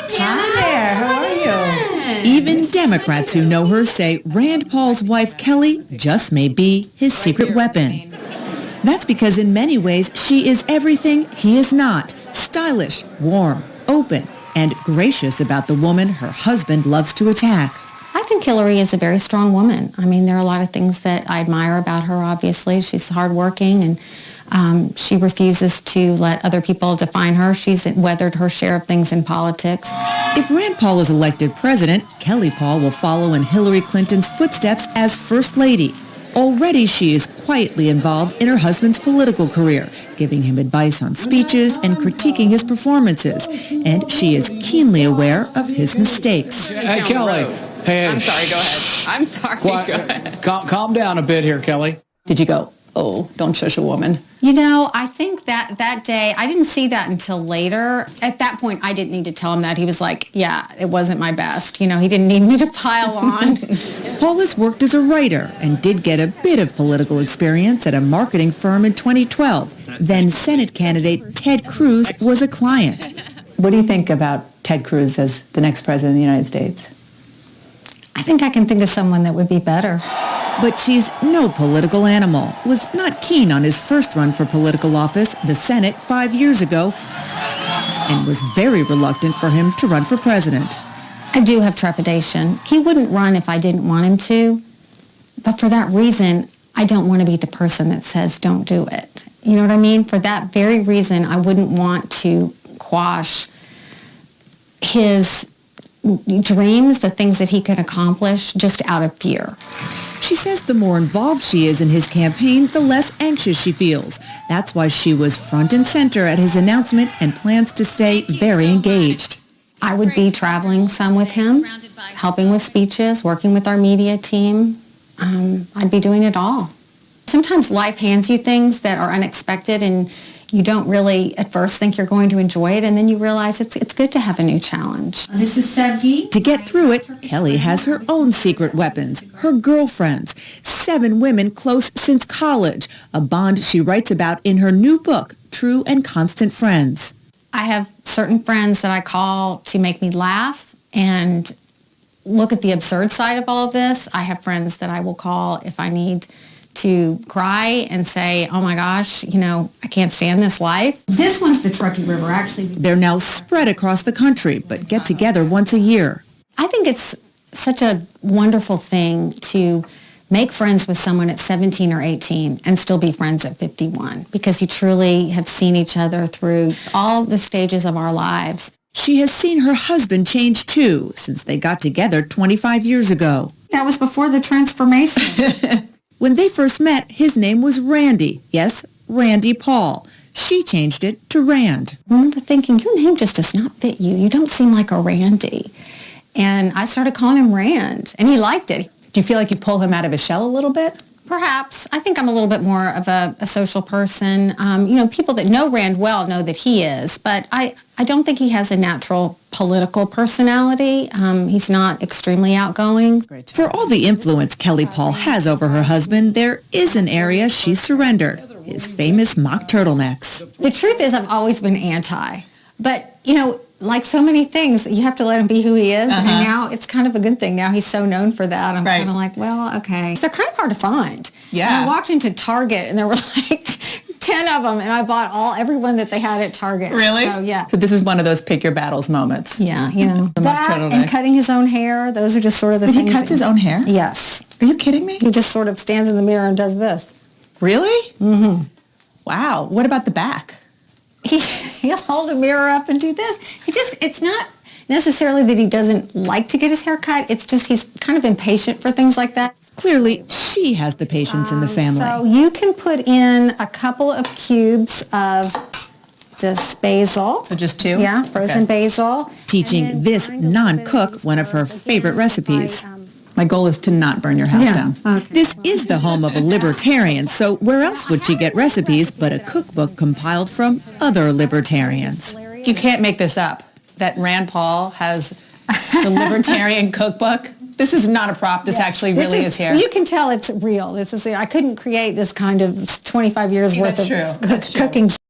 Hi there, how are you? Even Democrats who know her say Rand Paul's wife, Kelly, just may be his secret weapon. That's because in many ways, she is everything he is not. Stylish, warm, open, and gracious about the woman her husband loves to attack. I think Hillary is a very strong woman. I mean, there are a lot of things that I admire about her, obviously. She's hardworking, and she refuses to let other people define her. She's weathered her share of things in politics. If Rand Paul is elected president, Kelly Paul will follow in Hillary Clinton's footsteps as First Lady. Already she is quietly involved in her husband's political career, giving him advice on speeches and critiquing his performances. And she is keenly aware of his mistakes. Hey, Kelly. Hey, I'm sorry, go ahead. I'm sorry, go ahead. Calm down a bit here, Kelly. Did you go, oh, don't shush a woman? You know, I think that day, I didn't see that until later. At that point, I didn't need to tell him that. He was like, yeah, it wasn't my best. You know, he didn't need me to pile on. Paul has worked as a writer and did get a bit of political experience at a marketing firm in 2012. Then Senate candidate Ted Cruz was a client. What do you think about Ted Cruz as the next president of the United States? I think I can think of someone that would be better. But she's no political animal, was not keen on his first run for political office, the Senate, 5 years ago, and was very reluctant for him to run for president. I do have trepidation. He wouldn't run if I didn't want him to, but for that reason, I don't want to be the person that says don't do it. You know what I mean? For that very reason, I wouldn't want to quash his dreams, the things that he could accomplish, just out of fear. She says the more involved she is in his campaign, the less anxious she feels. That's why she was front and center at his announcement and plans to stay very engaged. I would be traveling some with him, helping with speeches, working with our media team. I'd be doing it all. Sometimes life hands you things that are unexpected and you don't really at first think you're going to enjoy it, and then you realize it's good to have a new challenge. This is Sevgi. To get through it, Kelly has her own secret weapons, her girlfriends, 7 women close since college, a bond she writes about in her new book, True and Constant Friends. I have certain friends that I call to make me laugh and look at the absurd side of all of this. I have friends that I will call if I need to cry and say, oh my gosh, you know, I can't stand this life. This one's the Truckee River, actually. They're now spread across the country, but get together once a year. I think it's such a wonderful thing to make friends with someone at 17 or 18 and still be friends at 51, because you truly have seen each other through all the stages of our lives. She has seen her husband change too, since they got together 25 years ago. That was before the transformation. When they first met, his name was Randy. Yes, Randy Paul. She changed it to Rand. I remember thinking, your name just does not fit you. You don't seem like a Randy. And I started calling him Rand, and he liked it. Do you feel like you pull him out of his shell a little bit? Perhaps. I think I'm a little bit more of a social person. You know, people that know Rand well know that he is, but I don't think he has a natural political personality. He's not extremely outgoing. For all the influence Kelly Paul has over her husband, there is an area she's surrendered, his famous mock turtlenecks. The truth is I've always been anti, but, you know, like so many things, you have to let him be who he is, and now it's kind of a good thing. Now he's so known for that. I'm kind of like, well, okay. They're kind of hard to find. Yeah. And I walked into Target, and there were like 10 of them, and I bought everyone that they had at Target. Really? So, yeah. So this is one of those pick your battles moments. Yeah, you know. The mock That turtleneck. and cutting his own hair, those are just sort of the But things. he cuts his own hair? Yes. Are you kidding me? He just sort of stands in the mirror and does this. Really? Mm-hmm. Wow. What about the back? He'll hold a mirror up and do this. It's not necessarily that he doesn't like to get his hair cut. It's just he's kind of impatient for things like that. Clearly, she has the patience in the family. So you can put in a couple of cubes of this basil. So just 2? Yeah, frozen basil. Teaching this non-cook one of her favorite recipes. My goal is to not burn your house down. Okay. This is the home of a libertarian, so where else would she get recipes but a cookbook compiled from other libertarians? You can't make this up, that Rand Paul has the libertarian cookbook. This is not a prop. This actually really is here. You can tell it's real. I couldn't create this kind of 25 years worth That's of true. That's true. cooking